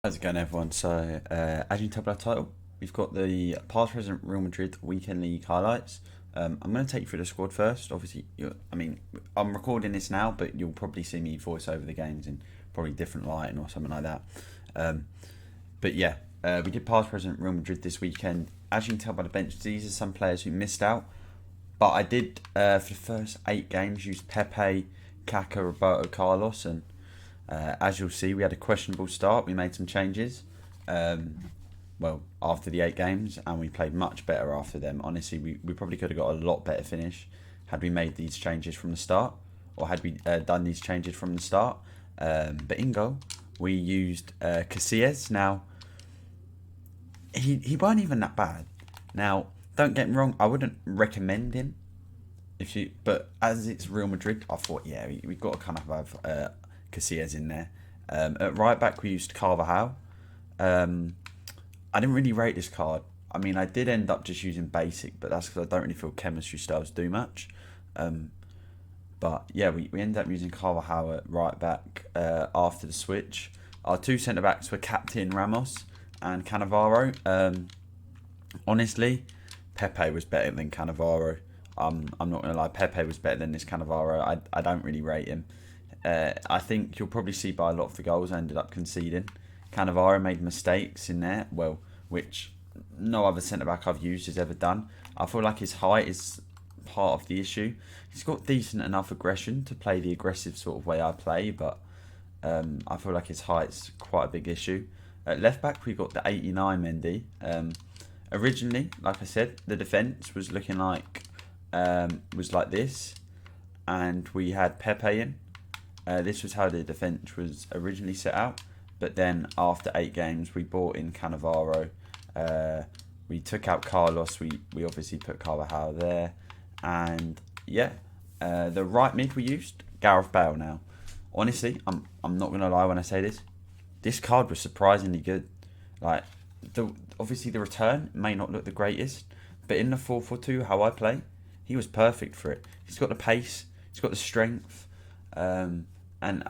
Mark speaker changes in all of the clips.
Speaker 1: How's it going, everyone? So, as you can tell by the title, we've got the past present Real Madrid Weekend League highlights. I'm going to take you through the squad first. Obviously, I'm recording this now, but you'll probably see me voice over the games in probably different lighting or something like that. Um, but yeah, we did past present Real Madrid this weekend. As you can tell by the bench, these are some players who missed out. But I did, for the first 8 games, use Pepe, Kaká, Roberto Carlos, and as you'll see, we had a questionable start. We made some changes. After the 8 games, and we played much better after them. Honestly, we probably could have got a lot better finish had we made these changes from the start, or had we done these changes from the start. But in goal, we used Casillas. Now, he weren't even that bad. Now, don't get me wrong, I wouldn't recommend him but as it's Real Madrid, I thought, yeah, we've got to kind of have Casillas in there. At right back, we used Carvajal. I didn't really rate this card. I mean, I did end up just using basic, but that's because I don't really feel chemistry styles do much. But yeah, we ended up using Carvajal at right back after the switch. Our two centre backs were Captain Ramos and Cannavaro. Honestly, Pepe was better than Cannavaro. I'm not gonna lie, Pepe was better than this Cannavaro. I don't really rate him. I think you'll probably see by a lot of the goals I ended up conceding. Cannavaro made mistakes in there, which no other centre back I've used has ever done. I feel like his height is part of the issue. He's got decent enough aggression to play the aggressive sort of way I play, but I feel like his height's quite a big issue. At left back, we got the 89 Mendy. Originally, like I said, the defence was looking like this, and we had Pepe in. This was how the defence was originally set out, but then after 8 games, we brought in Cannavaro. We took out Carlos. We obviously put Carvajal there, and yeah, the right mid we used Gareth Bale. Now, honestly, I'm not gonna lie when I say this. This card was surprisingly good. Like obviously the return may not look the greatest, but in the 4-4-2 how I play, he was perfect for it. He's got the pace, he's got the strength, and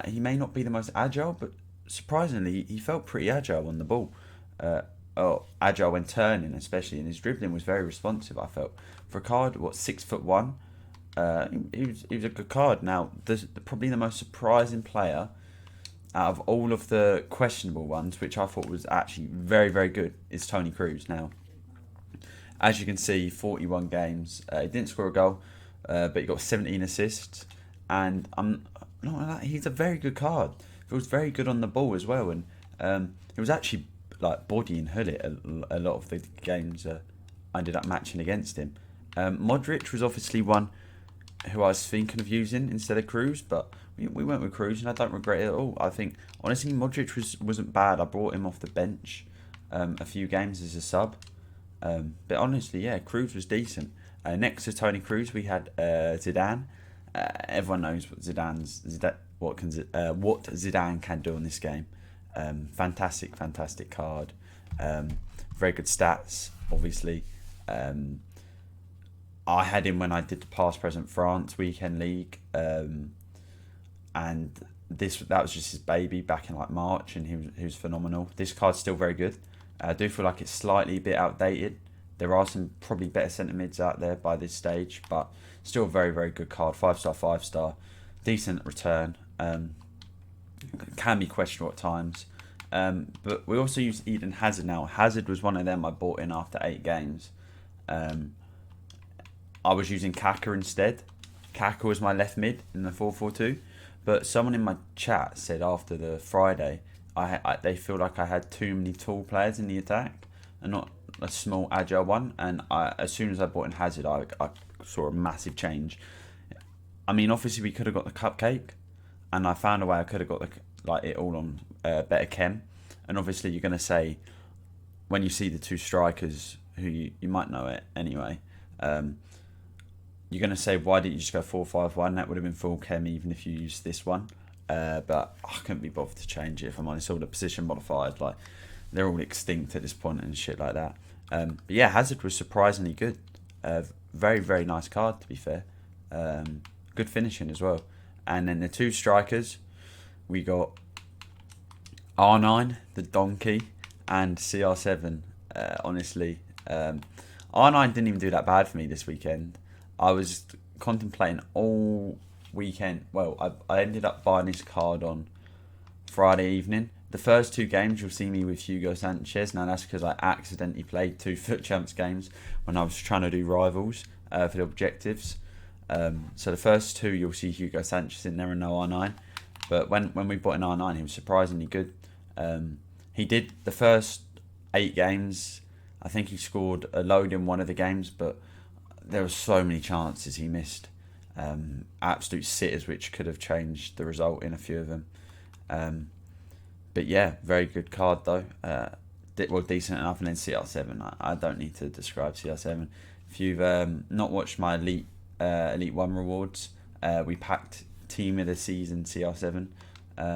Speaker 1: he may not be the most agile, but surprisingly he felt pretty agile on the ball. Agile when turning, especially, and his dribbling was very responsive. I felt for a card 6'1", he was a good card. Now, probably the most surprising player out of all of the questionable ones, which I thought was actually very, very good, is Tony Cruz. Now, as you can see, 41 games. He didn't score a goal, but he got 17 assists. And I'm not gonna lie, he's a very good card. He was very good on the ball as well. And it was actually like bodying Hullet a lot of the games I ended up matching against him. Modric was obviously one who I was thinking of using instead of Cruz, but we went with Cruz, and I don't regret it at all. I think, honestly, Modric wasn't bad. I brought him off the bench a few games as a sub. But honestly, yeah, Cruz was decent. Next to Tony Cruz, we had Zidane. Everyone knows what what Zidane can do in this game. Fantastic card. Very good stats, obviously. I had him when I did the past present France weekend league, and that was just his baby back in like March, and he was phenomenal. This card's still very good. I do feel like it's slightly a bit outdated. There are some probably better centre mids out there by this stage, but still a very, very good card. 5-star, 5-star, decent return. Can be questionable at times. But we also used Eden Hazard now. Hazard was one of them I bought in after 8 games. I was using Kaká instead. Kaká was my left mid in the 4-4-2. But someone in my chat said after the Friday, they feel like I had too many tall players in the attack and not a small, agile one. And as soon as I bought in Hazard, I saw a massive change. I mean, obviously we could have got the cupcake, and I found a way I could have got it all on better chem. And obviously you're going to say, when you see the two strikers, who you might know it anyway, you're going to say, why didn't you just go 4-5-1? That would have been full chem even if you used this one. But I couldn't be bothered to change it, if I'm honest. All the position modifiers, they're all extinct at this point and shit like that. But yeah, Hazard was surprisingly good. Very, very nice card, to be fair. Good finishing as well. And then the two strikers, we got R9, the donkey, and CR7. Honestly, R9 didn't even do that bad for me this weekend. I was contemplating all weekend. Well, I ended up buying this card on Friday evening. The first two games you'll see me with Hugo Sanchez. Now that's because I accidentally played two Foot Champs games when I was trying to do rivals for the objectives. So the first two you'll see Hugo Sanchez in there and no R9. But when we bought an R9, he was surprisingly good. He did the first 8 games. I think he scored a load in one of the games, but there were so many chances he missed. Absolute sitters which could have changed the result in a few of them. But yeah, very good card though. Decent enough. And then CR7, I don't need to describe CR7. If you've not watched my Elite 1 rewards, we packed Team of the Season CR7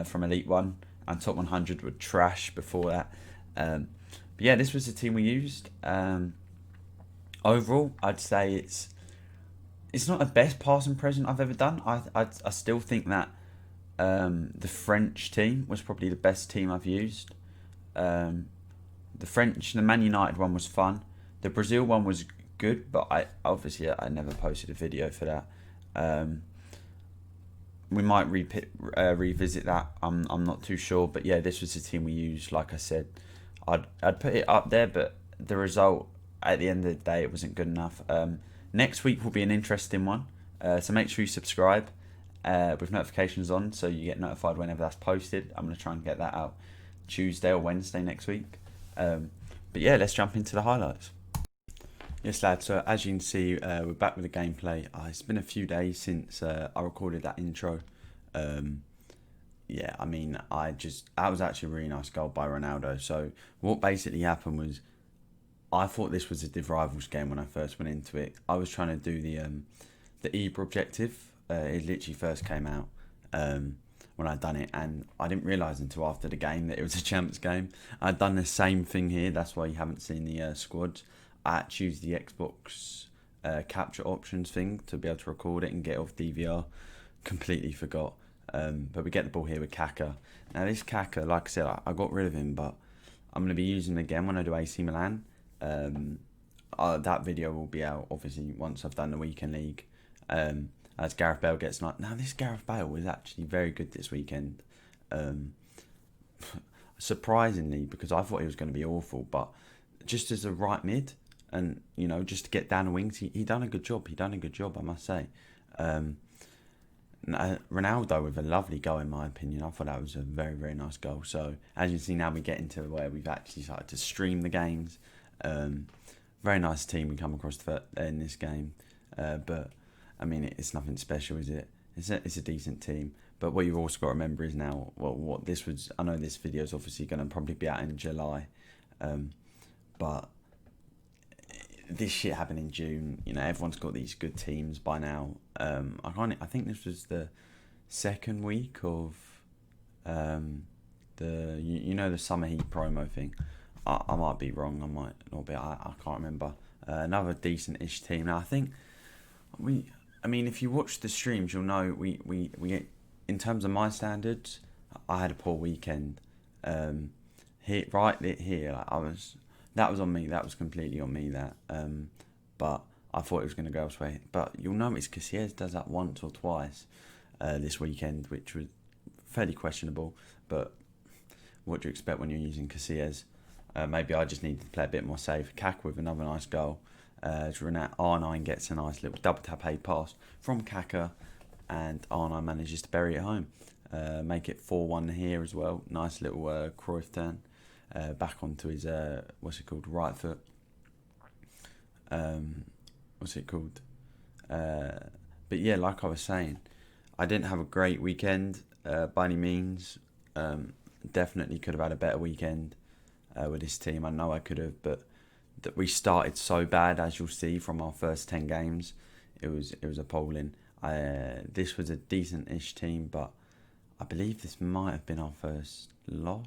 Speaker 1: from Elite 1, and Top 100 were trash before that. But yeah, this was the team we used. Overall, I'd say it's not the best passing present I've ever done. I still think that the French team was probably the best team I've used. The Man United one was fun. The Brazil one was good, but I never posted a video for that. We might revisit that. I'm not too sure, but yeah, this was the team we used. Like I said, I'd put it up there, but the result at the end of the day, it wasn't good enough. Next week will be an interesting one, so make sure you subscribe with notifications on, so you get notified whenever that's posted. I'm going to try and get that out Tuesday or Wednesday next week. But yeah, let's jump into the highlights. Yes, lads, so as you can see, we're back with the gameplay. It's been a few days since I recorded that intro. Yeah, I mean, that was actually a really nice goal by Ronaldo. So what basically happened was, I thought this was a Div Rivals game when I first went into it. I was trying to do the Ibra objective. It literally first came out when I'd done it, and I didn't realise until after the game that it was a Champs game. I'd done the same thing here. That's why you haven't seen the squads. I had to use the Xbox capture options thing to be able to record it and get off DVR. Completely forgot. But we get the ball here with Kaka. Now this Kaka, like I said, I got rid of him, but I'm going to be using him again when I do AC Milan. That video will be out obviously once I've done the weekend league. As Gareth Bale gets night. Now this Gareth Bale was actually very good this weekend. Surprisingly, because I thought he was going to be awful, but just as a right mid, and just to get down the wings, he done a good job. I must say. Ronaldo with a lovely goal in my opinion. I thought that was a very, very nice goal. So as you see now, we get into where we've actually started to stream the games. Very nice team we come across in this game, but I mean it's nothing special, is it? It's a decent team. But what you've also got to remember is now what this was. I know this video is obviously going to probably be out in July, but this shit happened in June. Everyone's got these good teams by now. I think this was the second week of the summer heat promo thing. I might be wrong. I might not be. I can't remember. Another decent-ish team. Now I think if you watch the streams, you'll know we in terms of my standards, I had a poor weekend. Here, that was on me. That was completely on me. But I thought it was going to go elsewhere. But you'll notice Casillas does that once or twice this weekend, which was fairly questionable. But what do you expect when you're using Casillas? Maybe I just needed to play a bit more safe. Kaka with another nice goal. R9 gets a nice little double tap A pass from Kaka, and R9 manages to bury it home. Make it 4-1 here as well. Nice little Cruyff turn. Back onto his right foot. But yeah, like I was saying, I didn't have a great weekend by any means. Definitely could have had a better weekend with this team. I know I could have, but that we started so bad, as you'll see from our first 10 games. It was appalling. This was a decent-ish team, but I believe this might have been our first loss.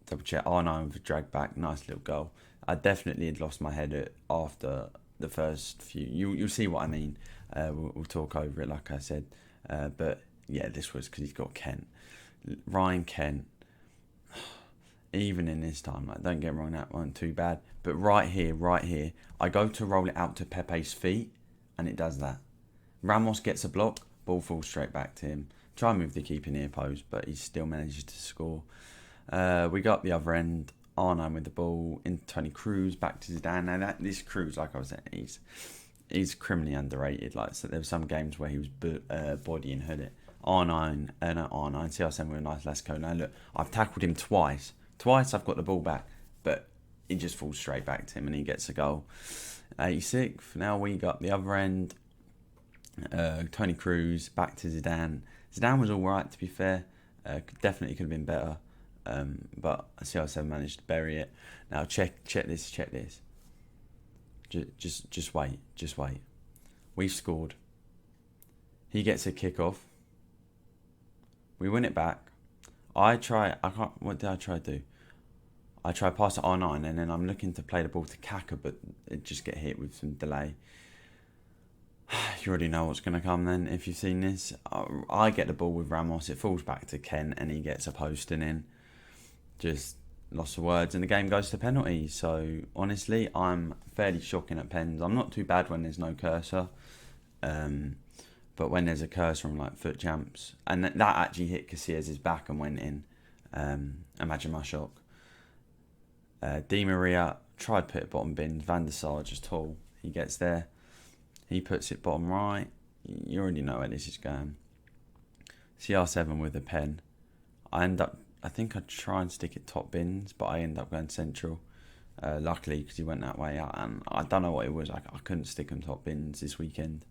Speaker 1: Double check. R9 with a drag back, nice little goal. I definitely had lost my head after the first few. You'll see what I mean. We'll talk over it, like I said. But yeah, this was because he's got Kent. Ryan Kent, even in this time, like, don't get me wrong, that wasn't too bad. But right here, I go to roll it out to Pepe's feet, and it does that. Ramos gets a block, ball falls straight back to him. Try and move the keeper near post, but he still manages to score. We got the other end. Arno with the ball into Tony Cruz, back to Zidane. Now this Cruz, like I was saying, he's criminally underrated. Like, so there were some games where he was bodying Hoodit. R9, no R9, CR7 with a nice Lasco. Now look, I've tackled him twice. Twice I've got the ball back, but it just falls straight back to him and he gets a goal. 86th. Now we got the other end. Tony Cruz, back to Zidane. Zidane was alright, to be fair. Definitely could have been better. But CR7 managed to bury it. Now check this. Just wait. We've scored. He gets a kick off. We win it back. What did I try to do? I try to pass it R9 and then I'm looking to play the ball to Kaka, but it just get hit with some delay. You already know what's going to come then if you've seen this. I get the ball with Ramos, it falls back to Ken and he gets a posting in. Just lost of words and the game goes to penalties. So honestly, I'm fairly shocking at pens. I'm not too bad when there's no cursor. But when there's a cursor on like foot jumps, and that actually hit Casillas' back and went in. Imagine my shock. Di Maria tried to put it bottom bin. Van der Sar just tall. He gets there. He puts it bottom right. You already know where this is going. CR7 with a pen. I think I'd try and stick it top bins, but I end up going central. Luckily, because he went that way out, and I don't know what it was. I couldn't stick him top bins this weekend.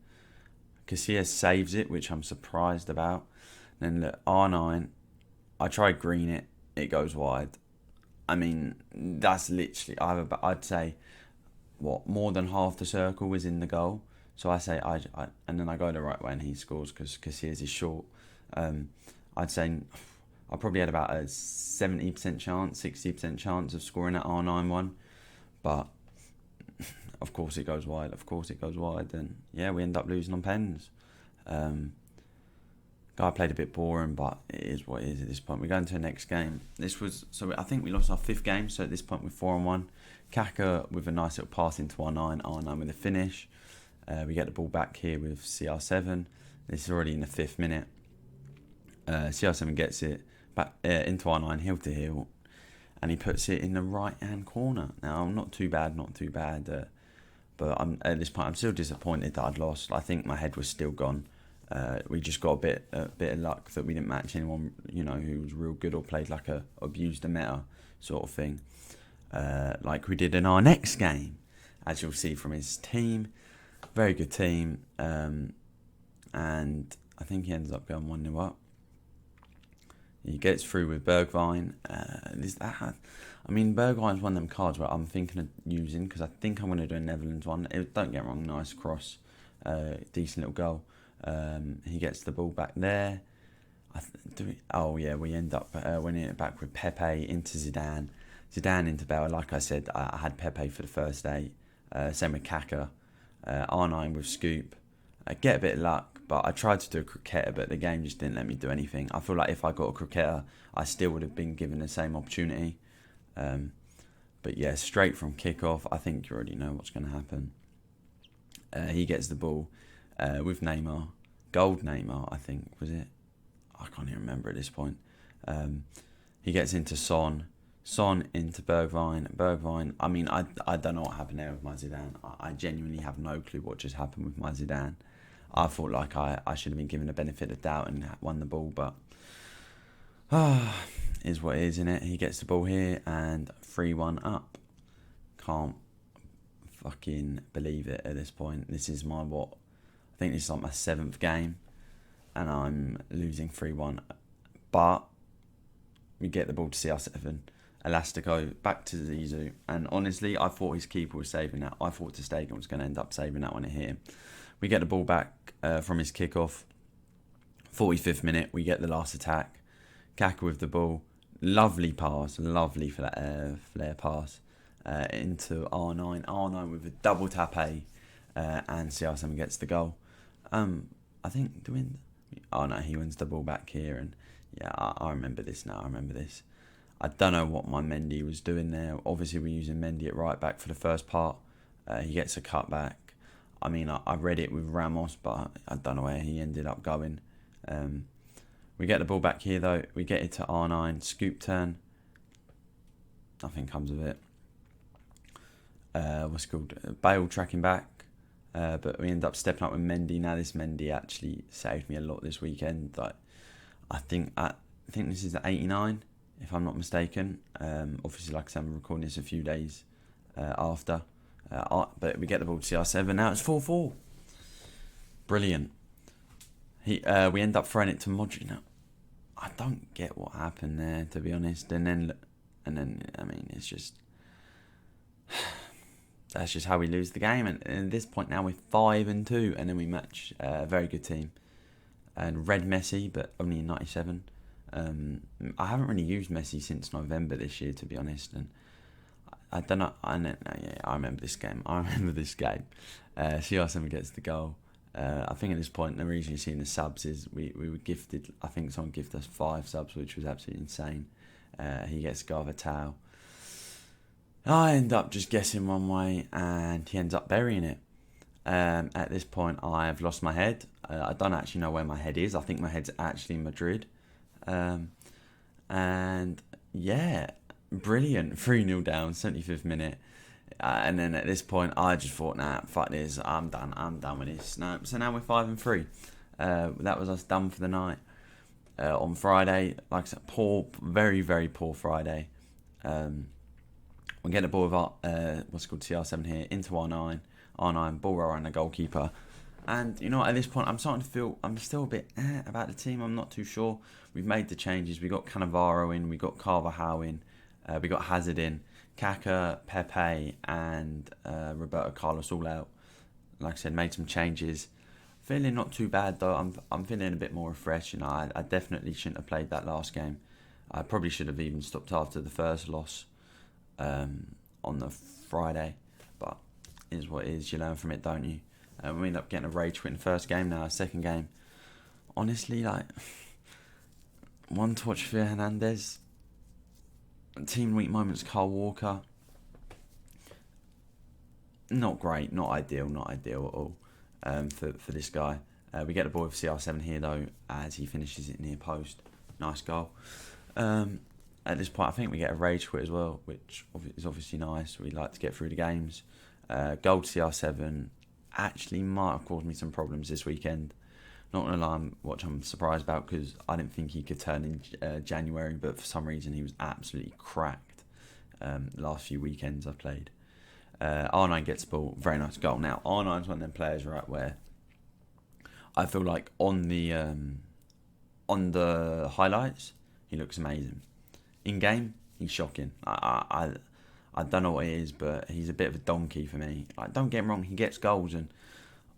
Speaker 1: Casillas saves it, which I'm surprised about. Then look, R9, I try green it, it goes wide. I mean, that's literally, I'd say, more than half the circle was in the goal. So I say, and then I go the right way and he scores because Casillas is short. I'd say I probably had about a 70% chance, 60% chance of scoring that R9 one. But of course it goes wide. And yeah, we end up losing on pens. Guy played a bit boring, but it is what it is at this point. We go into the next game. I think we lost our 5th game, so at this point we're 4-1. Kaka with a nice little pass into R9, R9 with a finish. We get the ball back here with CR7. This is already in the 5th minute. CR7 gets it back into R9, heel to heel, and he puts it in the right-hand corner. Now, not too bad. But at this point, I'm still disappointed that I'd lost. I think my head was still gone. We just got a bit of luck that we didn't match anyone, who was real good or played like a abused the meta sort of thing, like we did in our next game, as you'll see from his team. Very good team, and I think he ends up going 1-0 up. He gets through with Bergwijn. Bergwijn's one of them cards where I'm thinking of using because I think I'm going to do a Netherlands one. Don't get me wrong, nice cross, decent little goal. He gets the ball back there. We end up winning it back with Pepe into Zidane. Zidane into Bale. Like I said, I had Pepe for the first 8. Same with Kaka. R9 with Scoop. I get a bit of luck, but I tried to do a cricketer, but the game just didn't let me do anything. I feel like if I got a cricketer, I still would have been given the same opportunity. But yeah, straight from kickoff, I think you already know what's going to happen. He gets the ball with Neymar. Gold Neymar, I think, was it? I can't even remember at this point. He gets into Son. Son into Bergwijn. I don't know what happened there with my Zidane. I genuinely have no clue what just happened with my Zidane. I thought like I should have been given the benefit of doubt and won the ball, but is what it is, innit? He gets the ball here and 3-1 up. Can't fucking believe it at this point. This is I think this is like my 7th game and I'm losing 3-1. But we get the ball to CR7. Elastico back to Zizou, and honestly, I thought his keeper was saving that. I thought ter Stegen was going to end up saving that when it hit him. We get the ball back from his kickoff. 45th minute, we get the last attack. Kaka with the ball, lovely pass, lovely for that flare pass into R9. R9 with a double tap and CR7 gets the goal. I think Oh no, he wins the ball back here, and yeah, I remember this now. I remember this. I don't know what my Mendy was doing there. Obviously, we're using Mendy at right back for the first part. He gets a cutback. I mean, I read it with Ramos, but I don't know where he ended up going. We get the ball back here, though. We get it to R9. Scoop turn. Nothing comes of it. What's it called? Bale tracking back. But we end up stepping up with Mendy. Now, this Mendy actually saved me a lot this weekend. Like, I think this is at 89, if I'm not mistaken. Obviously, like I said, I'm recording this a few days after. But we get the ball to CR7. Now it's 4-4. Brilliant. We end up throwing it to Madrid. Now, I don't get what happened there, to be honest. And then I mean, it's just that's just how we lose the game. And at this point now we're 5-2, and then we match a very good team. And red Messi, but only in 97. I haven't really used Messi since November this year, to be honest. And I don't know. I remember this game. CR7 gets the goal. I think at this point, the reason you're seeing the subs is we were gifted. I think someone gifted us 5 subs, which was absolutely insane. He gets Garvatao. I end up just guessing one way, and he ends up burying it. At this point, I've lost my head. I don't actually know where my head is. I think my head's actually in Madrid. And yeah, brilliant. 3-0 down, 75th minute. And then at this point, I just thought, nah, fuck this. I'm done with this. No, so now we're 5-3. That was us done for the night. On Friday, like I said, very, very poor Friday. We get the ball with what's called CR7 here into R9. R9, ball roller and the goalkeeper. And, you know, at this point, I'm starting to feel, I'm still a bit about the team. I'm not too sure. We've made the changes. We got Cannavaro in. We got Carvajal in. We got Hazard in. Kaka, Pepe, and Roberto Carlos all out. Like I said, made some changes. Feeling not too bad, though. I'm feeling a bit more refreshed. You know, I definitely shouldn't have played that last game. I probably should have even stopped after the first loss on the Friday. But it is what it is. You learn from it, don't you? We end up getting a rage quit in the first game. Now, second game. Honestly, like, one to watch for Hernandez. Team weak moments, Carl Walker. Not great, not ideal at all for this guy. We get the ball with CR7 here, though, as he finishes it near post. Nice goal. At this point, I think we get a rage quit as well, which is obviously nice. We like to get through the games. Goal to CR7 actually might have caused me some problems this weekend. Not gonna lie, which I'm surprised about, because I didn't think he could turn in January, but for some reason he was absolutely cracked last few weekends I've played. R9 gets the ball, very nice goal. Now, R9's one of them players, right, where I feel like on the highlights, he looks amazing. In game, he's shocking. I don't know what it is, but he's a bit of a donkey for me. Like, don't get me wrong, he gets goals, and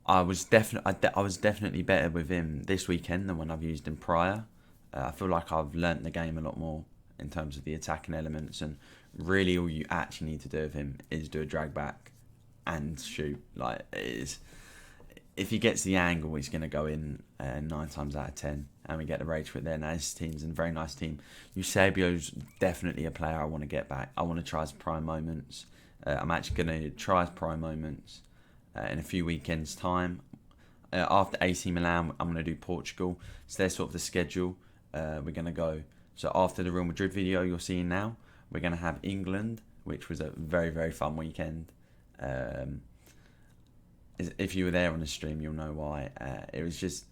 Speaker 1: I was definitely better with him this weekend than when I've used him prior. I feel like I've learnt the game a lot more in terms of the attacking elements, and really all you actually need to do with him is do a drag back and shoot. Like, it is, if he gets the angle, he's going to go in 9 times out of 10, and we get the rage for it there. Now, this team's a very nice team. Eusebio's definitely a player I want to get back. I want to try his prime moments. I'm actually going to try his prime moments in a few weekends' time. After AC Milan, I'm going to do Portugal. So there's sort of the schedule we're going to go. So after the Real Madrid video you're seeing now, we're going to have England, which was a very, very fun weekend. If you were there on the stream, you'll know why. It was just,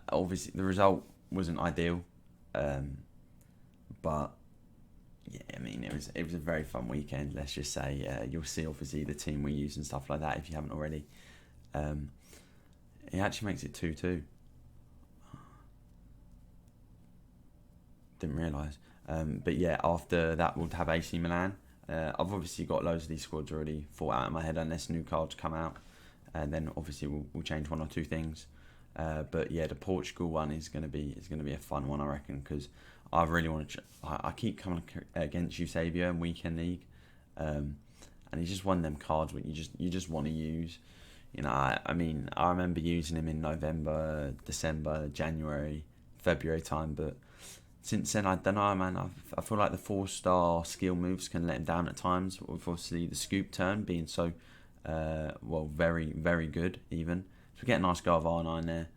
Speaker 1: obviously, the result wasn't ideal. But, yeah, I mean, it was a very fun weekend, let's just say. You'll see, obviously, the team we use and stuff like that, if you haven't already. It actually makes it 2-2. Didn't realise. But, yeah, after that, we'll have AC Milan. I've obviously got loads of these squads already thought out in my head, unless new cards come out. And then obviously we'll change one or two things, but yeah, the Portugal one is going to be a fun one, I reckon, because I really want to. I keep coming against Eusebio in weekend league, and he's just one of them cards where you just want to use. I mean, I remember using him in November, December, January, February time, but since then, I don't know, man. I feel like the 4-star skill moves can let him down at times. With obviously the scoop turn being so, very, very good even. So we get a nice goal of R9 there.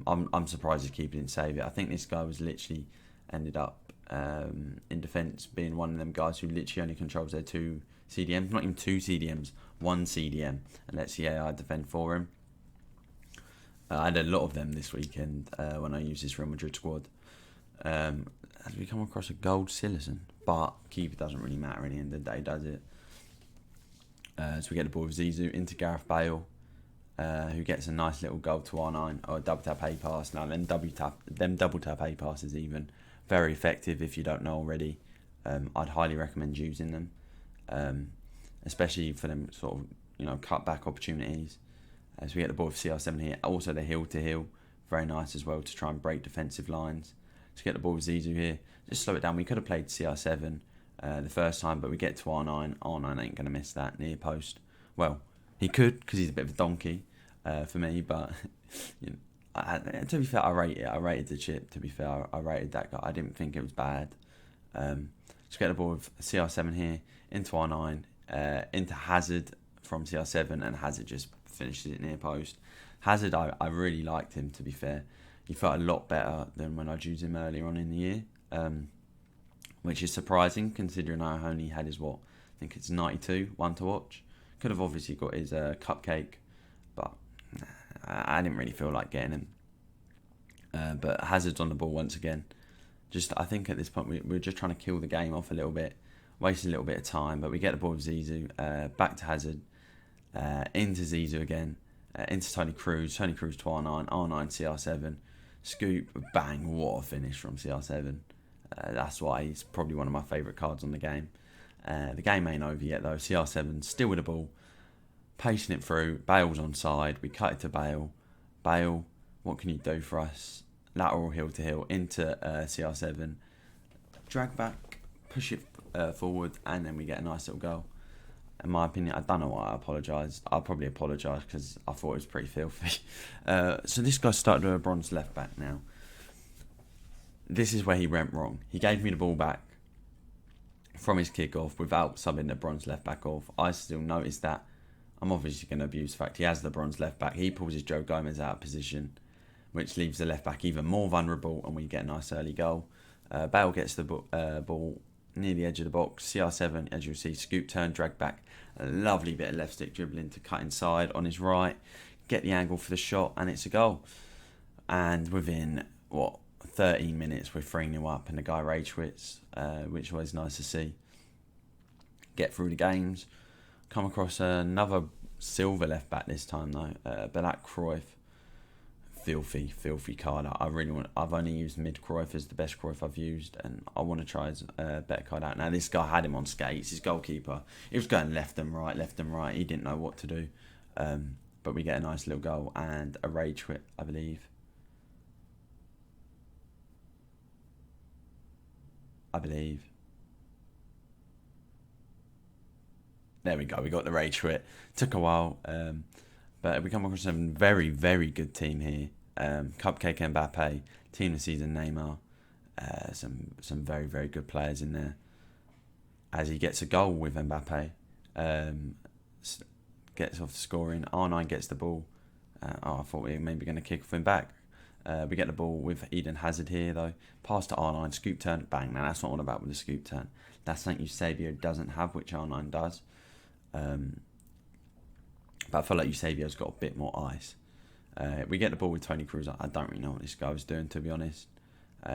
Speaker 1: I'm surprised he's keeping it save it. I think this guy was literally ended up in defence being one of them guys who literally only controls their 2 CDMs, not even 2 CDMs, 1 CDM, and lets the AI defend for him. I had a lot of them this weekend when I used this Real Madrid squad. As we come across a gold Citizen, but keeper doesn't really matter at the end of the day, does it? So we get the ball with Zizou into Gareth Bale, who gets a nice little goal to R9, or a double tap A pass. Now them double tap A passes even very effective if you don't know already. I'd highly recommend using them, especially for them sort of cut back opportunities. As we get the ball with CR7 here, also the heel to heel, very nice as well to try and break defensive lines. To get the ball with Zizou here, just slow it down. We could have played CR7 the first time, but we get to R9. R9 ain't going to miss that near post. Well, he could because he's a bit of a donkey for me, but to be fair, I rated the chip. To be fair, I rated that guy. I didn't think it was bad. Just get the ball with CR7 here into R9, into Hazard from CR7, and Hazard just finishes it near post. Hazard, I really liked him, to be fair. He felt a lot better than when I'd used him earlier on in the year, which is surprising considering I only had his, I think it's 92, one to watch. Could have obviously got his cupcake, but I didn't really feel like getting him. But Hazard's on the ball once again. I think at this point we're just trying to kill the game off a little bit, waste a little bit of time, but we get the ball with Zizou, back to Hazard, into Zizou again, into Tony Cruz to R9, CR7, scoop, bang, what a finish from CR7. That's why he's probably one of my favourite cards on the game. The game ain't over yet though. CR7 still with the ball, pacing it through. Bale's on side. We cut it to Bale. Bale, what can you do for us? Lateral heel to heel into CR7. Drag back, push it forward, and then we get a nice little goal. In my opinion, I don't know why I apologised. I'll probably apologise because I thought it was pretty filthy. So this guy started with a bronze left back now. This is where he went wrong. He gave me the ball back from his kick-off without subbing the bronze left back off. I still noticed that. I'm obviously going to abuse the fact he has the bronze left back. He pulls his Joe Gomez out of position, which leaves the left back even more vulnerable, and we get a nice early goal. Bale gets the ball near the edge of the box. CR7, as you'll see, scoop, turn, drag back. A lovely bit of left stick dribbling to cut inside on his right. Get the angle for the shot, and it's a goal. And within, 13 minutes, we're 3-0 up, and the guy rage quits, which was nice to see. Get through the games. Come across another silver left back this time, though. Belak Cruyff. Filthy card. I've only used mid Cruyff as the best Cruyff I've used, and I want to try his better card out. Now this guy had him on skates. His goalkeeper, he was going left and right. He didn't know what to do, but we get a nice little goal and a rage quit, I believe. There we go. We got the rage quit. Took a while, but we come across a very, very good team here. Cupcake Mbappe, team of the season Neymar. Some very, very good players in there. As he gets a goal with Mbappe, gets off the scoring. R9 gets the ball. I thought we were maybe going to kick off him back. We get the ball with Eden Hazard here though. Pass to R9, scoop turn, bang. Now that's not what I'm about with the scoop turn. That's something Eusebio doesn't have, which R9 does. But I feel like Eusebio's got a bit more ice. We get the ball with Tony Cruz. I don't really know what this guy was doing, to be honest.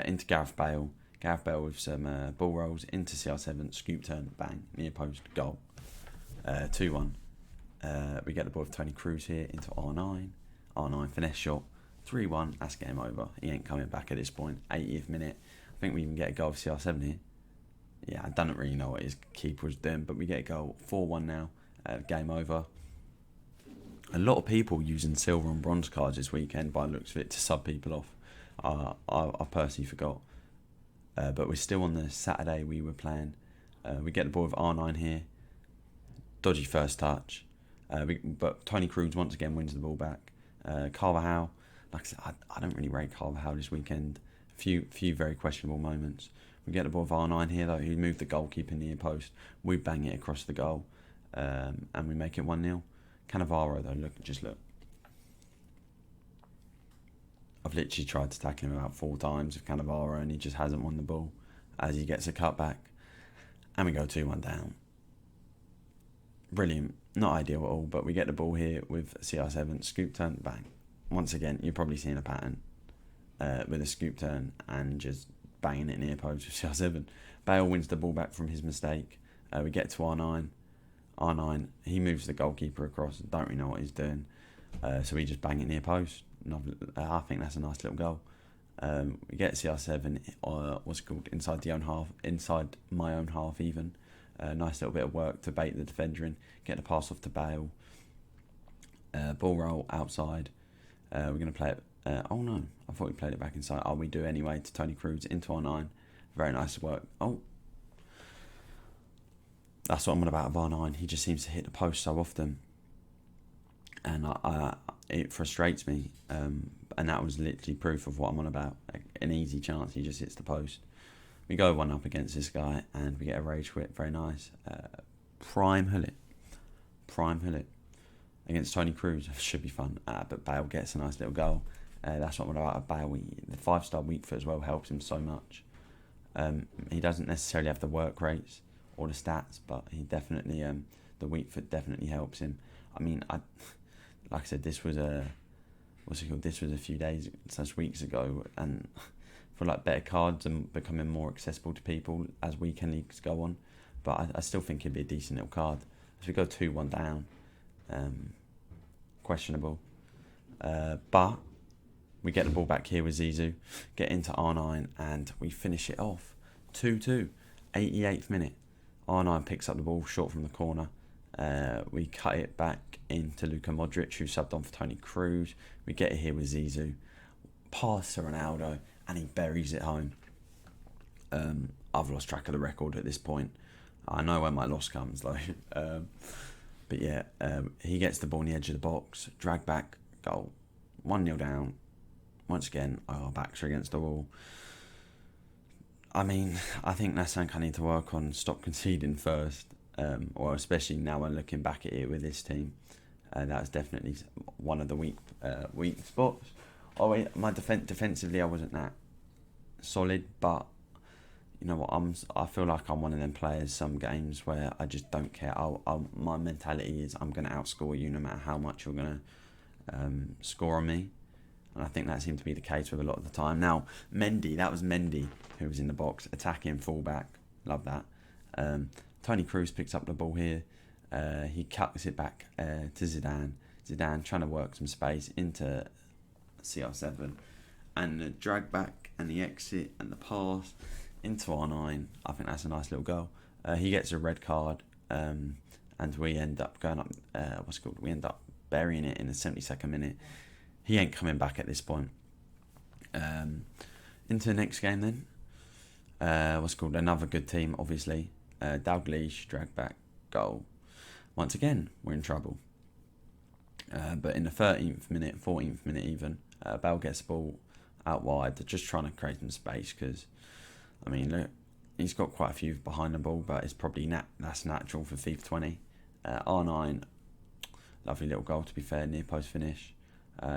Speaker 1: Into Gareth Bale. Gareth Bale with some ball rolls. Into CR7. Scoop turn. Bang. Near post. Goal. 2-1. We get the ball with Tony Cruz here. Into R9. R9. Finesse shot. 3-1. That's game over. He ain't coming back at this point. 80th minute. I think we even get a goal with CR7 here. Yeah, I don't really know what his keeper was doing, but we get a goal. 4-1 now. Game over. A lot of people using silver and bronze cards this weekend by the looks of it to sub people off. I personally forgot. But we're still on the Saturday we were playing. We get the ball with R9 here. Dodgy first touch. But Tony Cruz once again wins the ball back. Carvajal, like I said, I don't really rate Carvajal this weekend. Few very questionable moments. We get the ball with R9 here though. He moved the goalkeeper near post. We bang it across the goal, and we make it 1-0. Cannavaro though, look. I've literally tried to tackle him about 4 times with Cannavaro and he just hasn't won the ball as he gets a cutback. And we go 2-1 down. Brilliant. Not ideal at all, but we get the ball here with CR7. Scoop turn, bang. Once again, you're probably seeing a pattern with a scoop turn and just banging it near post with CR7. Bale wins the ball back from his mistake. We get to R9. R9, he moves the goalkeeper across. Don't really know what he's doing. So we just bang it near post. I think that's a nice little goal. We get CR7, inside my own half even. Nice little bit of work to bait the defender in, get the pass off to Bale. Ball roll outside. We're going to play it. Oh no, I thought we played it back inside. Oh, we do anyway to Tony Cruz into R9. Very nice work. Oh, that's what I'm on about with R9. He just seems to hit the post so often. And it frustrates me. And that was literally proof of what I'm on about. An easy chance, he just hits the post. We go 1-up against this guy and we get a rage quit. Very nice. Prime Hullet against Tony Cruz. Should be fun. But Bale gets a nice little goal. That's what I'm about. Bale, the 5-star weak foot as well helps him so much. He doesn't necessarily have the work rates or the stats, but he definitely the weak foot definitely helps him. I mean, like I said, this was a few days, weeks ago, and for like better cards and becoming more accessible to people as weekend leagues go on. But I still think it'd be a decent little card. As we go 2-1 down, questionable. But we get the ball back here with Zizou, get into R9, and we finish it off 2-2. 88th minute. R9 picks up the ball short from the corner. We cut it back into Luka Modric, who subbed on for Tony Cruz. We get it here with Zizou. Pass to Ronaldo, and he buries it home. I've lost track of the record at this point. I know when my loss comes, though. But yeah, he gets the ball on the edge of the box. Drag back, goal. 1-0 down. Once again, our backs are against the wall. I mean, I think that's something I need to work on. Stop conceding first. Or especially now when looking back at it with this team. That's definitely one of the weak spots. Oh wait, my defensively I wasn't that solid, but you know what, I feel like I'm one of them players some games where I just don't care. My mentality is I'm going to outscore you no matter how much you're going to score on me. And I think that seemed to be the case with a lot of the time. Now, that was Mendy who was in the box, attacking fullback. Love that. Tony Cruz picks up the ball here. He cuts it back to Zidane. Zidane trying to work some space into CR7. And the drag back and the exit and the pass into R9. I think that's a nice little goal. He gets a red card. And we end up going up... We end up burying it in the 72nd minute. He ain't coming back at this point. Into the next game then. Another good team, obviously. Dalglish, drag back, goal. Once again, we're in trouble. But in the 13th minute, 14th minute even, Bale gets the ball out wide. They're just trying to create some space because, I mean, look, he's got quite a few behind the ball, but it's probably that's natural for FIFA 20. R9, lovely little goal to be fair, near post finish.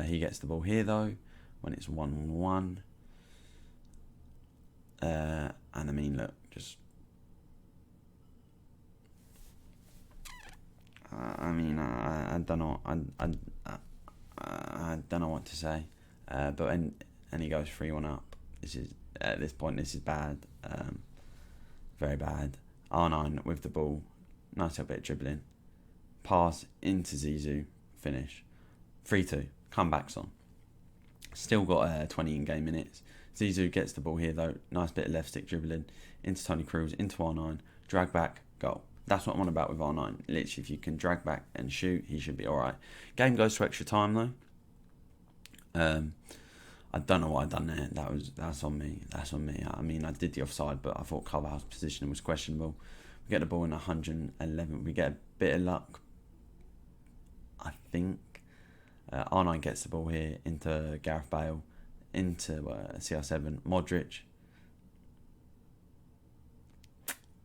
Speaker 1: He gets the ball here though, when it's 1-1. And I mean, look, just... I don't know. I don't know what to say. And he goes 3-1 up. At this point, this is bad. Very bad. R9 with the ball. Nice little bit of dribbling. Pass into Zizou. Finish. 3-2. Comebacks on. Still got 20 in-game minutes. Zizou gets the ball here though. Nice bit of left stick dribbling. Into Tony Cruz. Into R9. Drag back. Goal. That's what I'm on about with R9. Literally, if you can drag back and shoot, he should be alright. Game goes to extra time though. I don't know what I've done there. That's on me. I mean, I did the offside, but I thought Carvajal's positioning was questionable. We get the ball in 111. We get a bit of luck. I think. R9 gets the ball here into Gareth Bale, into CR7, Modric.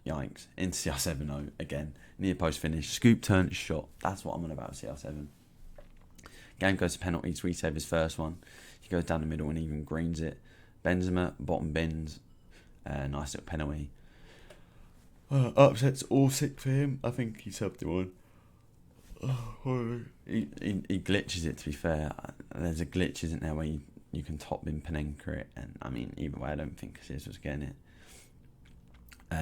Speaker 1: Yikes, into CR7 again. Near post finish, scoop, turn, shot. That's what I'm on about CR7. Game goes to penalties, we save his first one. He goes down the middle and even greens it. Benzema, bottom bins. Nice little penalty. Upsets all 6 for him. I think he subbed him on. He glitches it, to be fair. There's a glitch, isn't there, where you can top bin Panenka it. And I mean, either way, I don't think Casillas was getting it.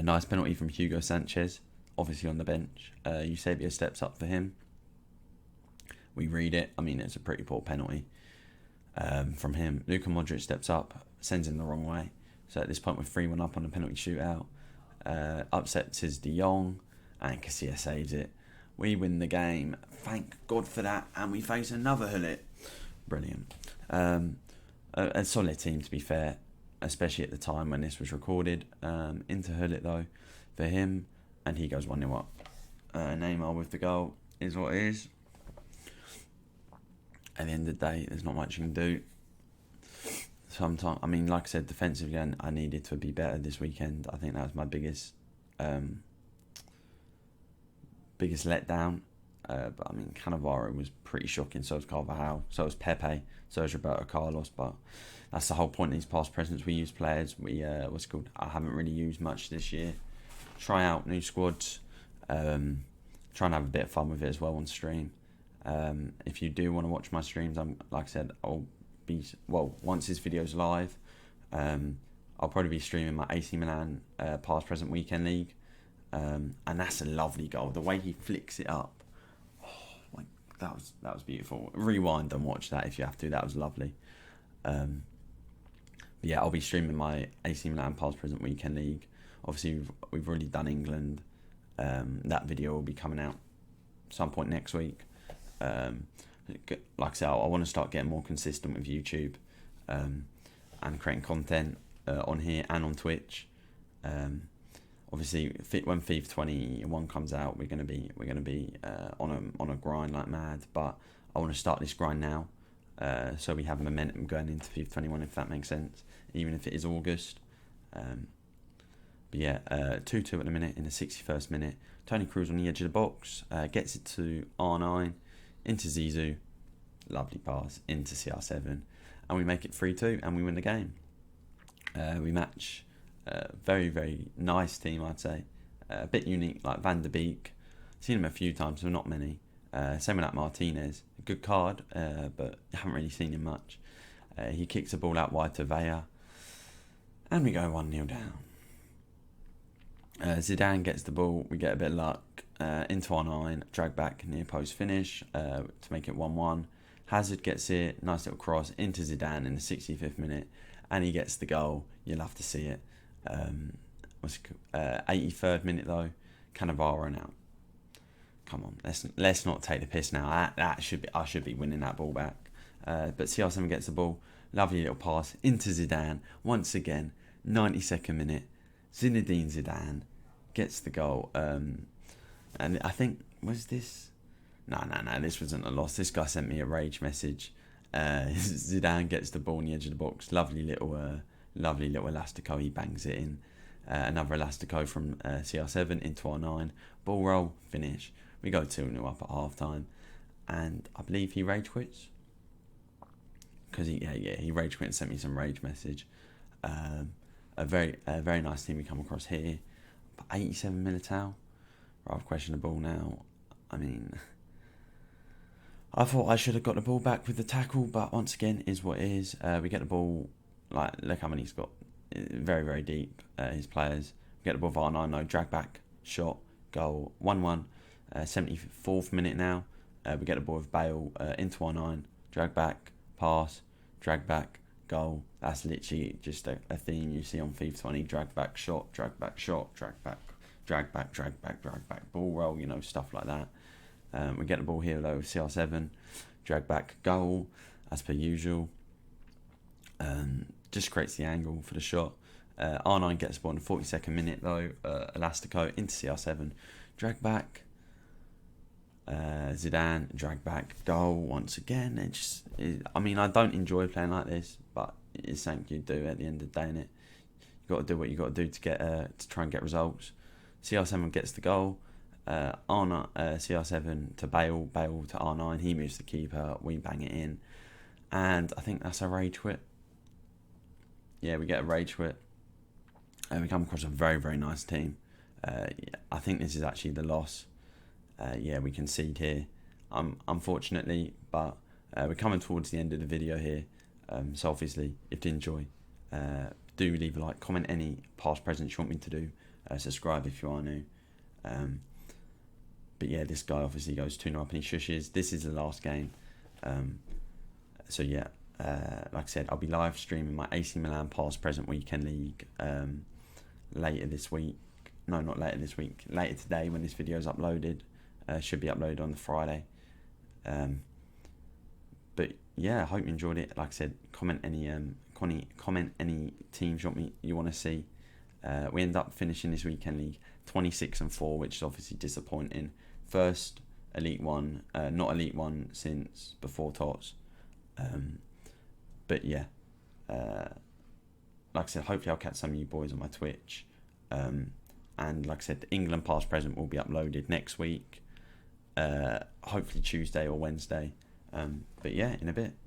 Speaker 1: Nice penalty from Hugo Sanchez, obviously on the bench. Eusebio steps up for him. We read it. I mean, it's a pretty poor penalty from him. Luka Modric steps up, sends him the wrong way. So at this point, we're 3-1 up on the penalty shootout. Upsets his De Jong, and Casillas saves it. We win the game. Thank God for that. And we face another Hullet. Brilliant. A solid team, to be fair, especially at the time when this was recorded. Into Hullet, though, for him. And he goes 1-0 up. Neymar with the goal is what it is. At the end of the day, there's not much you can do. Sometimes, I mean, like I said, defensively, I needed to be better this weekend. I think that was my biggest letdown. But I mean, Cannavaro was pretty shocking. So was Carvajal. So was Pepe. So was Roberto Carlos. But that's the whole point of these past presents. We use players. I haven't really used much this year. Try out new squads. Try and have a bit of fun with it as well on stream. If you do want to watch my streams, like I said, once this video's live, I'll probably be streaming my AC Milan past present weekend league, and that's a lovely goal. The way he flicks it up, that was beautiful. Rewind and watch that if you have to. That was lovely. But yeah, I'll be streaming my AC Milan past present weekend league. Obviously, we've already done England. That video will be coming out some point next week. Like I said, I want to start getting more consistent with YouTube and creating content on here and on Twitch. Obviously, when FIFA 21 comes out, we're gonna be on a grind like mad. But I want to start this grind now, so we have momentum going into FIFA 21, if that makes sense. Even if it is August. But yeah, 2-2 at the minute in the 61st minute. Toni Kroos on the edge of the box, gets it to R9, into Zizou, lovely pass, into CR7, and we make it 3-2, and we win the game. We match very, very nice team, I'd say. A bit unique, like Van der Beek. Seen him a few times, but not many. Same with that Martinez. A good card, but haven't really seen him much. He kicks the ball out wide to Villa, and we go 1-0 down. Zidane gets the ball, we get a bit of luck, into R9, drag back near post finish to make it 1-1. Hazard gets it, nice little cross into Zidane in the 65th minute, and he gets the goal. You'll have to see it. 83rd minute though, Cannavaro now. Come on, let's not take the piss now. I should be winning that ball back. But CR7 gets the ball, lovely little pass into Zidane once again, 92nd minute. Zinedine Zidane gets the goal, and I think, was this? No, this wasn't a loss. This guy sent me a rage message. Zidane gets the ball on the edge of the box. Lovely little elastico. He bangs it in. Another elastico from CR7 into R9. Ball roll, finish. We go 2-0 up at half time, and I believe he rage quits. Because he rage quit and sent me some rage message. A very nice team we come across here. But 87 Militao, rather questionable now. I mean, I thought I should have got the ball back with the tackle, but once again, is what it is. We get the ball, look how many he's got. Very, very deep, his players. We get the ball for R9, drag back, shot, goal, 1-1. 74th minute now. We get the ball with Bale into R9, drag back, pass, drag back, goal. That's literally just a theme you see on FIFA 20. Drag back, shot, drag back, shot, drag back, drag back, drag back, drag back, ball roll, stuff like that. We get the ball here though with CR7, drag back, goal, as per usual. Just creates the angle for the shot. R9 gets the ball in the 42nd minute though, Elastico into CR7, drag back, Zidane, drag back goal once again. I mean, I don't enjoy playing like this, but it's something you do at the end of the day, innit? You got to do what you got to do to get to try and get results. CR7 gets the goal. R9, CR7 to Bale to R9. He moves the keeper. We bang it in, and I think that's a rage quit. Yeah, we get a rage quit. We come across a very, very nice team. I think this is actually the loss. We concede here, unfortunately, but we're coming towards the end of the video here. So obviously, if you enjoy, do leave a like, comment any past presents you want me to do, subscribe if you are new. But yeah, this guy obviously goes 2-0 up and he shushes. This is the last game. So yeah, like I said, I'll be live streaming my AC Milan past present weekend league later this week. No, not later this week. Later today when this video is uploaded. Should be uploaded on the Friday. But yeah, I hope you enjoyed it. Like I said, comment any teams you want to see. We end up finishing this weekend league 26-4, which is obviously disappointing. First Elite One, not Elite One since before Tots. But yeah, like I said, hopefully I'll catch some of you boys on my Twitch. And like I said, the England past present will be uploaded next week. Hopefully Tuesday or Wednesday. But yeah, in a bit.